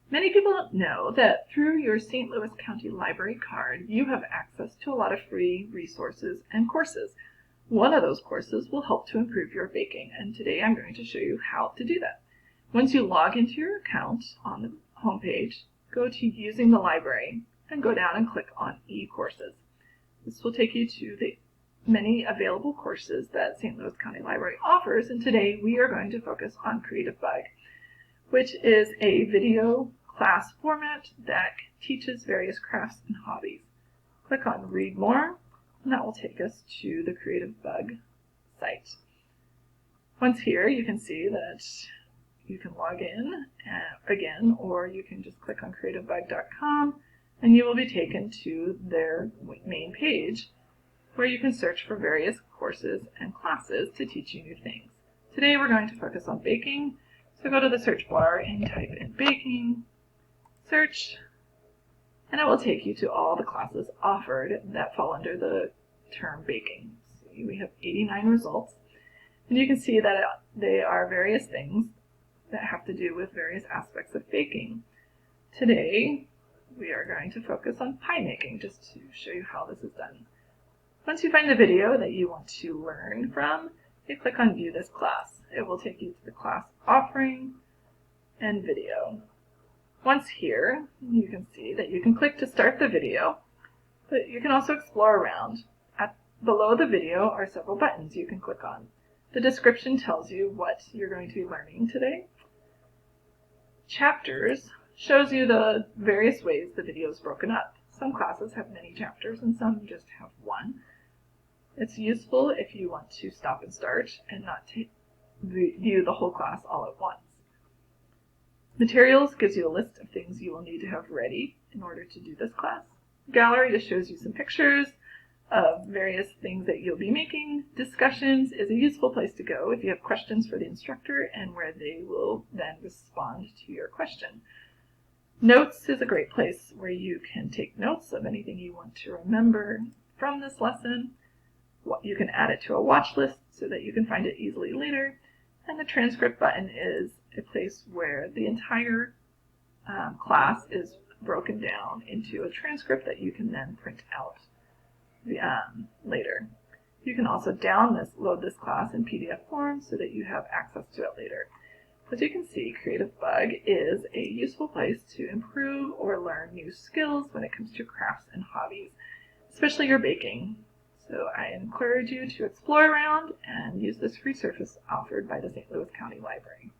Many people don't know that through your St. Louis County Library card, you have access to a lot of free resources and courses. One of those courses will help to improve your baking, and today I'm going to show you how to do that. Once you log into your account on the home page, go to Using the Library and go down and click on e-courses. This will take you to the many available courses that St. Louis County Library offers, and today we are going to focus on CreativeBug, which is a video class format that teaches various crafts and hobbies. Click on Read More, and that will take us to the CreativeBug site. Once here, you can see that you can log in again, or you can just click on CreativeBug.com, and you will be taken to their main page where you can search for various courses and classes to teach you new things. Today we're going to focus on baking, so go to the search bar and type in baking, search, and it will take you to all the classes offered that fall under the term baking. See, we have 89 results, and you can see that they are various things that have to do with various aspects of baking. Today, we are going to focus on pie making, just to show you how this is done. Once you find the video that you want to learn from, you click on View this class. It will take you to the class offering and video. Once here, you can see that you can click to start the video, but you can also explore around. Below the video are several buttons you can click on. The description tells you what you're going to be learning today. Chapters shows you the various ways the video is broken up. Some classes have many chapters and some just have one. It's useful if you want to stop and start and not view the whole class all at once. Materials gives you a list of things you will need to have ready in order to do this class. Gallery just shows you some pictures of various things that you'll be making. Discussions is a useful place to go if you have questions for the instructor and where they will then respond to your question. Notes is a great place where you can take notes of anything you want to remember from this lesson. You can add it to a watch list so that you can find it easily later. And the transcript button is a place where the entire class is broken down into a transcript that you can then print out later. You can also load this class in PDF form so that you have access to it later. As you can see, CreativeBug is a useful place to improve or learn new skills when it comes to crafts and hobbies, especially your baking. So I encourage you to explore around and use this free service offered by the St. Louis County Library.